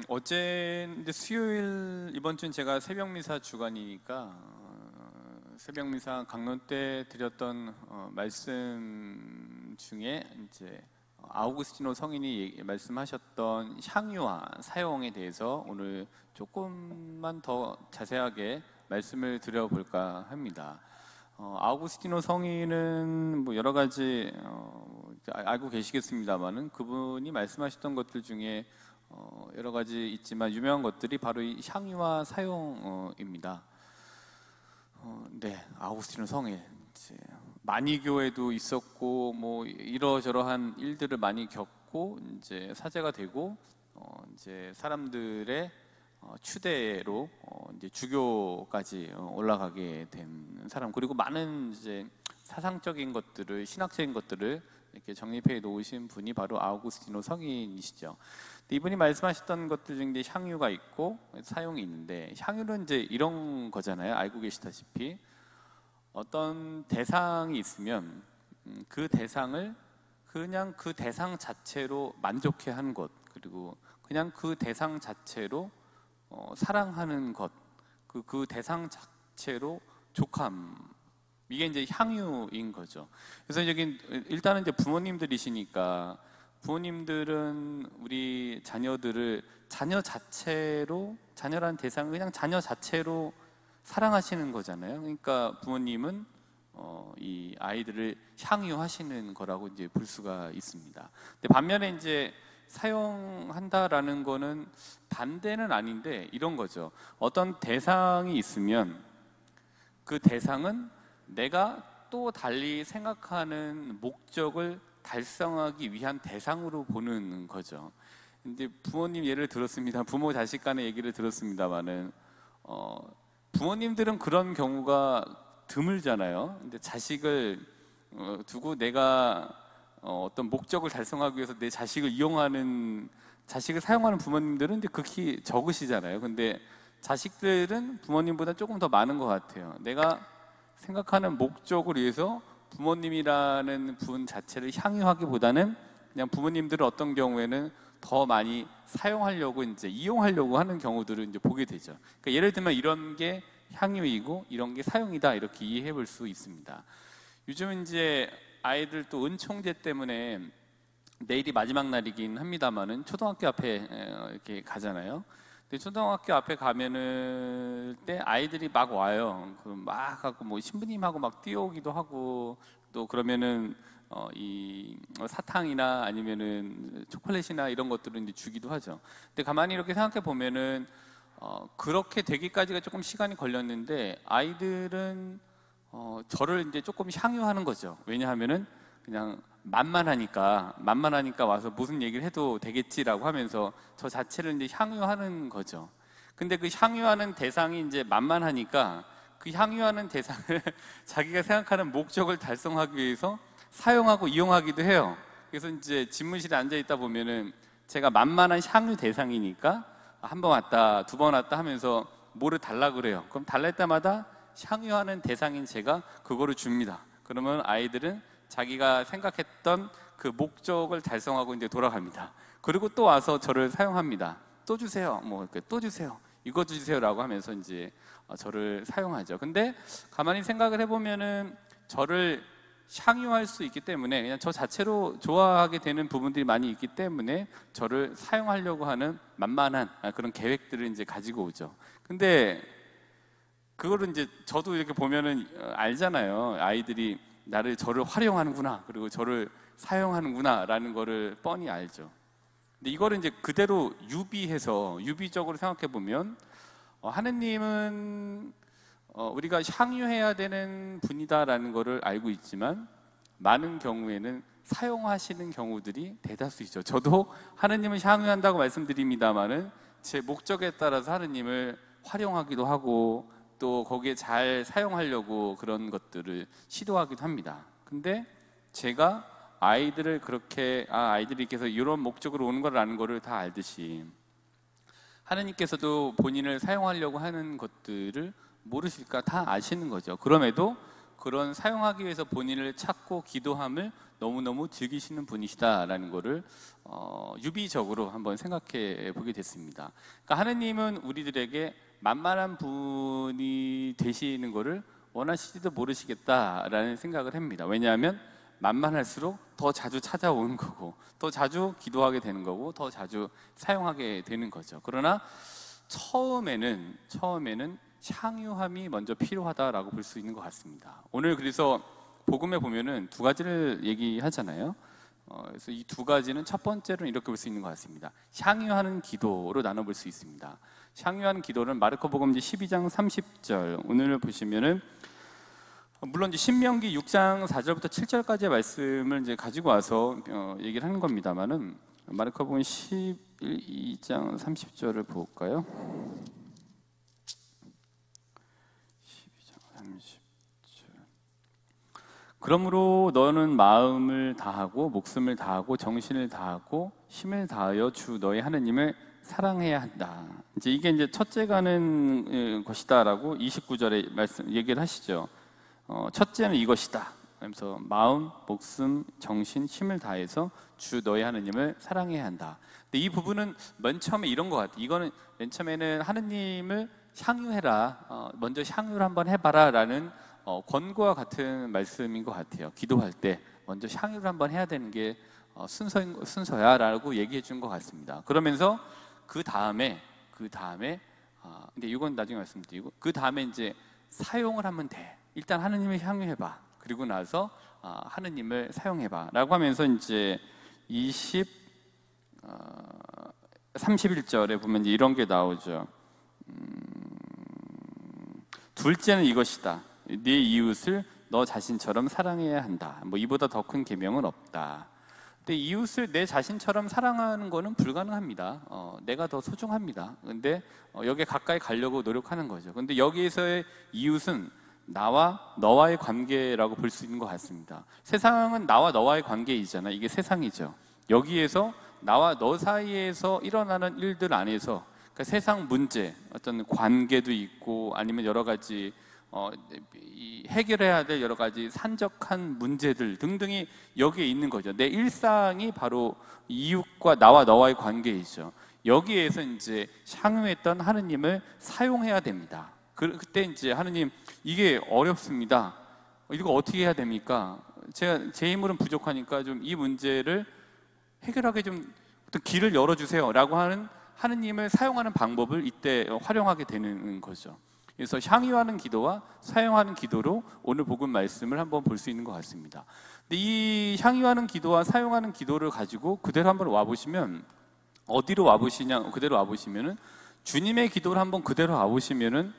어제 이제 수요일 이번 주는 제가 새벽 미사 주간이니까 새벽 미사 강론 때 드렸던 말씀 중에 이제 아우구스티노 성인이 말씀하셨던 향유와 사용에 대해서 오늘 조금만 더 자세하게 말씀을 드려볼까 합니다. 아우구스티노 성인은 뭐 여러 가지 알고 계시겠습니다만은 그분이 말씀하셨던 것들 중에 여러 가지 있지만 유명한 것들이 바로 이 향유와 사용입니다. 네, 아우구스티노 성인 만이교에도 있었고 뭐 이러저러한 일들을 많이 겪고 이제 사제가 되고 이제 사람들의 추대로 이제 주교까지 올라가게 된 사람, 그리고 많은 이제 사상적인 것들을, 신학적인 것들을 이렇게 정립해 놓으신 분이 바로 아우구스티노 성인이시죠. 이분이 말씀하셨던 것들 중에 향유가 있고 사용이 있는데, 향유는 이제 이런 거잖아요. 알고 계시다시피 어떤 대상이 있으면 그 대상을 그냥 그 대상 자체로 만족해 하는 것, 그리고 그냥 그 대상 자체로 사랑하는 것, 그 대상 자체로 족함, 이게 이제 향유인 거죠. 그래서 여기 일단은 이제 부모님들이시니까 부모님들은 우리 자녀들을 자녀 자체로, 자녀라는 대상을 그냥 자녀 자체로 사랑하시는 거잖아요. 그러니까 부모님은 이 아이들을 향유하시는 거라고 이제 볼 수가 있습니다. 근데 반면에 이제 사용한다라는 거는 반대는 아닌데 이런 거죠. 어떤 대상이 있으면 그 대상은 내가 또 달리 생각하는 목적을 달성하기 위한 대상으로 보는 거죠. 근데 부모님 예를 들었습니다. 부모 자식 간의 얘기를 들었습니다만은 부모님들은 그런 경우가 드물잖아요. 근데 자식을 두고 내가 어떤 목적을 달성하기 위해서 내 자식을 이용하는, 자식을 사용하는 부모님들은 이제 극히 적으시잖아요. 근데 자식들은 부모님보다 조금 더 많은 것 같아요. 내가 생각하는 목적을 위해서 부모님이라는 분 자체를 향유하기보다는 그냥 부모님들은 어떤 경우에는 더 많이 사용하려고, 이제 이용하려고 하는 경우들을 이제 보게 되죠. 그러니까 예를 들면 이런 게 향유이고 이런 게 사용이다, 이렇게 이해해 볼 수 있습니다. 요즘 이제 아이들 또 은총제 때문에 내일이 마지막 날이긴 합니다만은 초등학교 앞에 이렇게 가잖아요. 근데 초등학교 앞에 가면은 때 아이들이 막 와요. 막 하고 뭐 신부님하고 막 뛰어오기도 하고, 또 그러면은 이 사탕이나 아니면은 초콜릿이나 이런 것들을 이제 주기도 하죠. 근데 가만히 이렇게 생각해 보면은 그렇게 되기까지가 조금 시간이 걸렸는데 아이들은 저를 이제 조금 향유하는 거죠. 왜냐하면은 그냥 만만하니까 와서 무슨 얘기를 해도 되겠지라고 하면서 저 자체를 이제 향유하는 거죠. 근데 그 향유하는 대상이 이제 만만하니까 그 향유하는 대상을 자기가 생각하는 목적을 달성하기 위해서 사용하고 이용하기도 해요. 그래서 이제 집무실에 앉아 있다 보면은 제가 만만한 향유 대상이니까 한 번 왔다 두 번 왔다 하면서 뭐를 달라 그래요. 그럼 달랄 때마다 향유하는 대상인 제가 그거를 줍니다. 그러면 아이들은 자기가 생각했던 그 목적을 달성하고 이제 돌아갑니다. 그리고 또 와서 저를 사용합니다. 또 주세요. 뭐 또 주세요. 이거 주세요라고 하면서 이제 저를 사용하죠. 근데 가만히 생각을 해보면은 저를 향유할 수 있기 때문에 그냥 저 자체로 좋아하게 되는 부분들이 많이 있기 때문에 저를 사용하려고 하는 만만한 그런 계획들을 이제 가지고 오죠. 근데 그거를 이제 저도 이렇게 보면은 알잖아요. 아이들이 저를 활용하는구나, 그리고 저를 사용하는구나 라는 거를 뻔히 알죠. 근데 이거를 이제 그대로 유비적으로 생각해 보면 하느님은 우리가 향유해야 되는 분이다라는 거를 알고 있지만 많은 경우에는 사용하시는 경우들이 대다수이죠. 저도 하느님을 향유한다고 말씀드립니다만은 제 목적에 따라서 하느님을 활용하기도 하고 또 거기에 잘 사용하려고 그런 것들을 시도하기도 합니다. 근데 제가 아이들을 그렇게 아이들이 계속 이런 목적으로 오는 거라는 거를 다 알듯이 하느님께서도 본인을 사용하려고 하는 것들을 모르실까? 다 아시는 거죠. 그럼에도 그런 사용하기 위해서 본인을 찾고 기도함을 너무너무 즐기시는 분이시다라는 거를 유비적으로 한번 생각해 보게 됐습니다. 그러니까 하느님은 우리들에게 만만한 분이 되시는 거를 원하시지도 모르시겠다라는 생각을 합니다. 왜냐하면 만만할수록 더 자주 찾아오는 거고, 더 자주 기도하게 되는 거고, 더 자주 사용하게 되는 거죠. 그러나 처음에는 향유함이 먼저 필요하다라고 볼 수 있는 것 같습니다. 오늘 그래서 복음에 보면은 두 가지를 얘기하잖아요. 그래서 이 두 가지는 첫 번째로는 이렇게 볼 수 있는 것 같습니다. 향유하는 기도로 나눠볼 수 있습니다. 향유하는 기도는 마르코복음 12장 30절 오늘 보시면은 물론 이제 신명기 6장 4절부터 7절까지의 말씀을 이제 가지고 와서 얘기를 하는 겁니다만은 마르코복음 12장 30절을 볼까요? 12장 30절. 그러므로 너는 마음을 다하고 목숨을 다하고 정신을 다하고 힘을 다하여 주 너의 하느님을 사랑해야 한다. 이게 이제 첫째가 하는 것이다라고 29절에 말씀 얘기를 하시죠. 첫째는 이것이다. 그래서 마음, 목숨, 정신, 힘을 다해서 주 너의 하느님을 사랑해야 한다. 근데 이 부분은 맨 처음에 이런 것 같아요. 이거는 맨 처음에는 하느님을 향유해라. 먼저 향유를 한번 해봐라라는 권고와 같은 말씀인 것 같아요. 기도할 때 먼저 향유를 한번 해야 되는 게 순서야라고 얘기해 준 것 같습니다. 그러면서 그 다음에 근데 이건 나중에 말씀드리고 그 다음에 이제 사용을 하면 돼. 일단 하느님을 향유해봐. 그리고 나서 하느님을 사용해봐라고 하면서 이제 31절에 보면 이제 이런 게 나오죠. 둘째는 이것이다. 네 이웃을 너 자신처럼 사랑해야 한다. 뭐 이보다 더 큰 계명은 없다. 근데 이웃을 내 자신처럼 사랑하는 거는 불가능합니다. 내가 더 소중합니다. 근데 여기에 가까이 가려고 노력하는 거죠. 근데 여기에서의 이웃은 나와 너와의 관계라고 볼 수 있는 것 같습니다. 세상은 나와 너와의 관계이잖아. 이게 세상이죠. 여기에서 나와 너 사이에서 일어나는 일들 안에서 그러니까 세상 문제, 어떤 관계도 있고 아니면 여러 가지 해결해야 될 여러 가지 산적한 문제들 등등이 여기에 있는 거죠. 내 일상이 바로 이웃과 나와 너와의 관계이죠. 여기에서 이제 향유했던 하느님을 사용해야 됩니다. 그때 이제 하느님 이게 어렵습니다. 이거 어떻게 해야 됩니까? 제 힘으로는 부족하니까 좀 이 문제를 해결하게 좀 어떤 길을 열어주세요라고 하는 하느님을 사용하는 방법을 이때 활용하게 되는 거죠. 그래서 향유하는 기도와 사용하는 기도로 오늘 복음 말씀을 한번 볼 수 있는 것 같습니다. 근데 이 향유하는 기도와 사용하는 기도를 가지고 그대로 한번 와보시면 어디로 와보시냐? 그대로 와보시면은 주님의 기도를 한번 그대로 와보시면은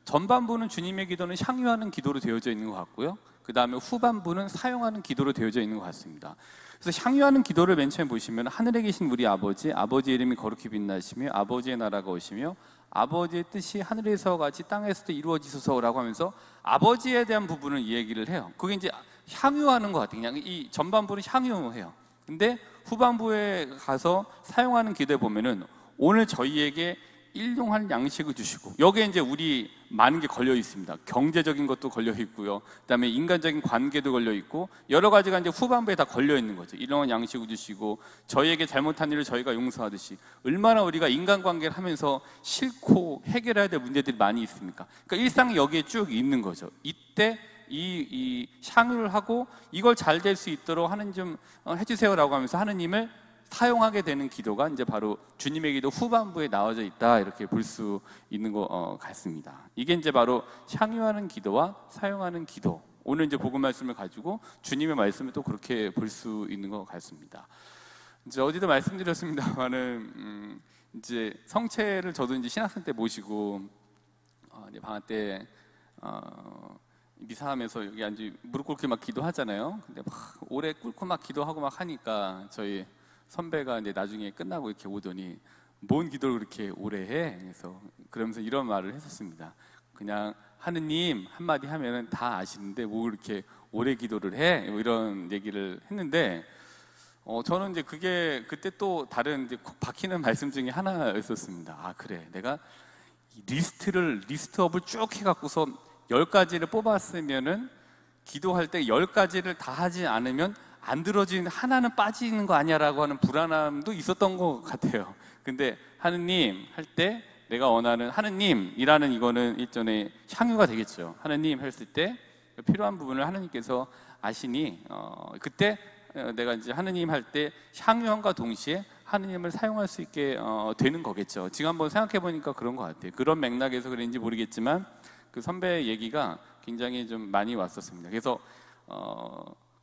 전반부는 주님의 기도는 향유하는 기도로 되어져 있는 것 같고요. 그 다음에 후반부는 사용하는 기도로 되어져 있는 것 같습니다. 그래서 향유하는 기도를 맨 처음에 보시면 하늘에 계신 우리 아버지의 이름이 거룩히 빛나시며 아버지의 나라가 오시며 아버지의 뜻이 하늘에서 같이 땅에서도 이루어지소서라고 하면서 아버지에 대한 부분을 이야기를 해요. 그게 이제 향유하는 것 같아요. 그냥 이 전반부는 향유해요. 근데 후반부에 가서 사용하는 기도에 보면은 오늘 저희에게 일용할 양식을 주시고 여기에 이제 우리 많은 게 걸려 있습니다. 경제적인 것도 걸려 있고요. 그다음에 인간적인 관계도 걸려 있고 여러 가지가 이제 후반부에 다 걸려 있는 거죠. 일용할 양식을 주시고 저희에게 잘못한 일을 저희가 용서하듯이 얼마나 우리가 인간관계를 하면서 싫고 해결해야 될 문제들이 많이 있습니까? 그러니까 일상이 여기에 쭉 있는 거죠. 이때 이 향유를 하고 이걸 잘 될 수 있도록 하는 좀 해주세요라고 하면서 하느님을 사용하게 되는 기도가 이제 바로 주님의 기도 후반부에 나와져 있다 이렇게 볼 수 있는 것 같습니다. 이게 이제 바로 향유하는 기도와 사용하는 기도. 오늘 이제 복음 말씀을 가지고 주님의 말씀을 또 그렇게 볼 수 있는 것 같습니다. 이제 어디도 말씀드렸습니다만은 이제 성체를 저도 이제 신학생 때 모시고 이제 방학 때 미사하면서 여기 앉아 무릎 꿇고 막 기도하잖아요. 근데 막 오래 꿇고 막 기도하고 막 하니까 저희 선배가 이제 나중에 끝나고 이렇게 오더니 뭔 기도를 그렇게 오래 해? 그래서 그러면서 이런 말을 했었습니다. 그냥 하느님 한마디 하면은 다 아시는데 뭐 그렇게 오래 기도를 해? 뭐 이런 얘기를 했는데 저는 이제 그게 그때 또 다른 이제 콕 박히는 말씀 중에 하나였었습니다. 아 그래, 내가 리스트업을 쭉 해갖고서 10가지를 뽑았으면은 기도할 때 10가지를 다 하지 않으면 안 들어진 하나는 빠지는 거 아니야라고 하는 불안함도 있었던 것 같아요. 근데 하느님 할 때 내가 원하는 하느님이라는 이거는 일종의 향유가 되겠죠. 하느님 했을 때 필요한 부분을 하느님께서 아시니 그때 내가 이제 하느님 할 때 향유함과 동시에 하느님을 사용할 수 있게 되는 거겠죠. 지금 한번 생각해 보니까 그런 것 같아요. 그런 맥락에서 그런지 모르겠지만 그 선배 얘기가 굉장히 좀 많이 왔었습니다. 그래서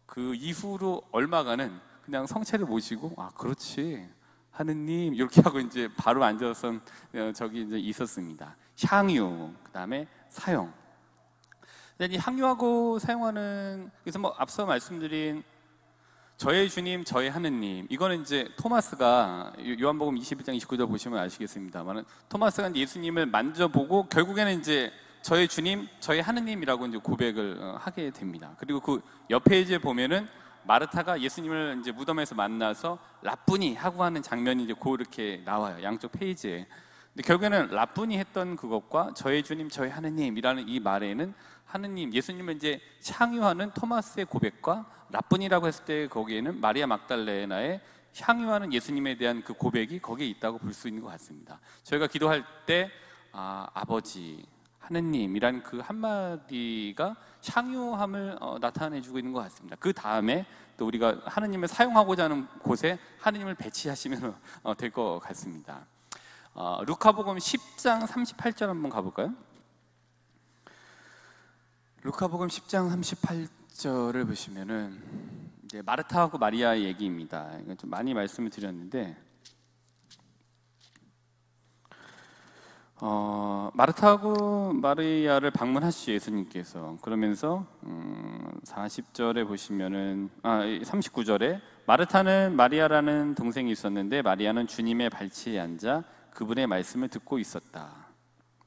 그 이후로 얼마간은 그냥 성체를 모시고 그렇지 하느님 이렇게 하고 이제 바로 앉아서 저기 이제 있었습니다. 향유 그다음에 사용. 이 향유하고 사용하는 그래서 뭐 앞서 말씀드린 저의 주님, 저의 하느님 이거는 이제 토마스가 요한복음 21장 29절 보시면 아시겠습니다만 토마스가 예수님을 만져보고 결국에는 이제 저의 주님, 저의 하느님이라고 이제 고백을 하게 됩니다. 그리고 그 옆 페이지에 보면은 마르타가 예수님을 이제 무덤에서 만나서 라쁘니 하고 하는 장면이 이제 그렇게 나와요. 양쪽 페이지에. 근데 결국에는 라쁘니 했던 그것과 저의 주님, 저의 하느님이라는 이 말에는 하느님, 예수님을 이제 향유하는 토마스의 고백과 라뿐이라고 했을 때 거기에는 마리아 막달레나의 향유하는 예수님에 대한 그 고백이 거기에 있다고 볼 수 있는 것 같습니다. 저희가 기도할 때 아버지, 하느님이란 그 한마디가 향유함을 나타내주고 있는 것 같습니다. 그 다음에 또 우리가 하느님을 사용하고자 하는 곳에 하느님을 배치하시면 될 것 같습니다. 루카복음 10장 38절 한번 가볼까요? 루카복음 10장 38절을 보시면은 이제 마르타하고 마리아의 얘기입니다. 이건 좀 많이 말씀을 드렸는데 마르타하고 마리아를 방문하시죠 예수님께서. 그러면서 40절에 보시면은 39절에 마르타는 마리아라는 동생이 있었는데 마리아는 주님의 발치에 앉아 그분의 말씀을 듣고 있었다.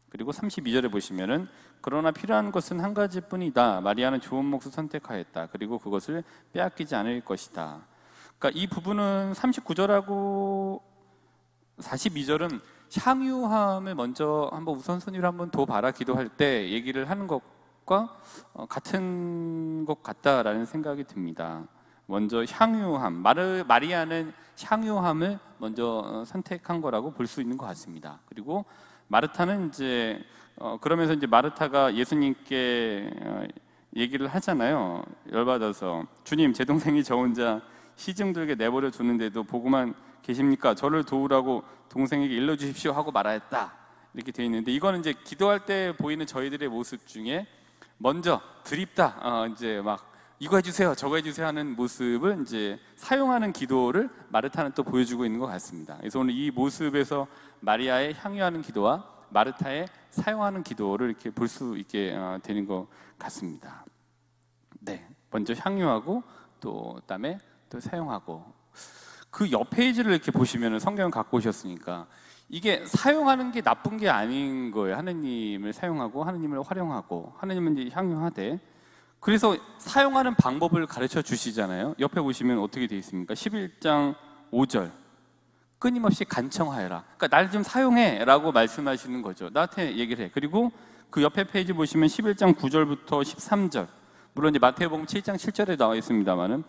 그리고 32절에 보시면은 그러나 필요한 것은 한 가지뿐이다. 마리아는 좋은 몫을 선택하였다. 그리고 그것을 빼앗기지 않을 것이다. 그러니까 이 부분은 39절하고 42절은 향유함을 먼저 한번 우선순위로 한번 둬봐라 기도할 때 얘기를 하는 것과 같은 것 같다라는 생각이 듭니다. 먼저 향유함, 마리아는 향유함을 먼저 선택한 거라고 볼 수 있는 것 같습니다. 그리고 마르타는 이제 그러면서 이제 마르타가 예수님께 얘기를 하잖아요. 열받아서 주님, 제 동생이 저 혼자 시중들게 내버려 두는데도 보고만 계십니까? 저를 도우라고 동생에게 일러주십시오 하고 말하였다. 이렇게 되어 있는데 이거는 이제 기도할 때 보이는 저희들의 모습 중에 먼저 드립다, 이제 막 이거 해주세요, 저거 해주세요 하는 모습을 이제 사용하는 기도를 마르타는 또 보여주고 있는 것 같습니다. 그래서 오늘 이 모습에서 마리아의 향유하는 기도와 마르타의 사용하는 기도를 이렇게 볼 수 있게 되는 것 같습니다. 네, 먼저 향유하고 또 그다음에 또 사용하고 그 옆 페이지를 이렇게 보시면 성경을 갖고 오셨으니까 이게 사용하는 게 나쁜 게 아닌 거예요. 하느님을 사용하고 하느님을 활용하고 하느님은 이제 향유하되 그래서 사용하는 방법을 가르쳐 주시잖아요. 옆에 보시면 어떻게 되어 있습니까? 11장 5절 끊임없이 간청하여라. 그러니까 날 좀 사용해 라고 말씀하시는 거죠. 나한테 얘기를 해. 그리고 그 옆에 페이지 보시면 11장 9절부터 13절 물론 이제 마태복음 7장 7절에 나와 있습니다만은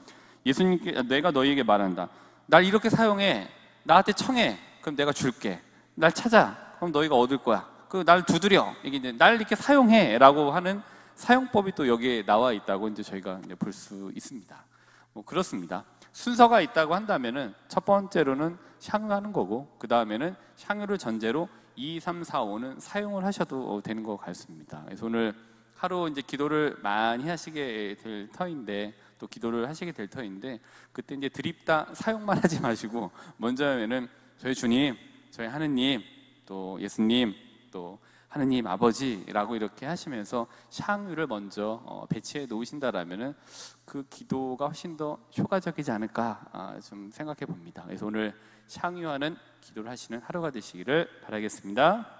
예수님께 내가 너희에게 말한다. 날 이렇게 사용해. 나한테 청해. 그럼 내가 줄게. 날 찾아. 그럼 너희가 얻을 거야. 그 날 두드려. 이게 이제 날 이렇게 사용해라고 하는 사용법이 또 여기에 나와 있다고 이제 저희가 이제 볼 수 있습니다. 뭐 그렇습니다. 순서가 있다고 한다면은 첫 번째로는 향유하는 거고 그 다음에는 향유를 전제로 2, 3, 4, 5는 사용을 하셔도 되는 것 같습니다. 그래서 오늘 하루 이제 기도를 많이 하시게 될 터인데 또 기도를 하시게 될 터인데 그때 이제 드립다 사용만 하지 마시고 먼저는 저희 주님, 저희 하느님, 또 예수님, 또 하느님 아버지라고 이렇게 하시면서 향유를 먼저 배치해 놓으신다라면은 그 기도가 훨씬 더 효과적이지 않을까 좀 생각해 봅니다. 그래서 오늘 향유하는 기도를 하시는 하루가 되시기를 바라겠습니다.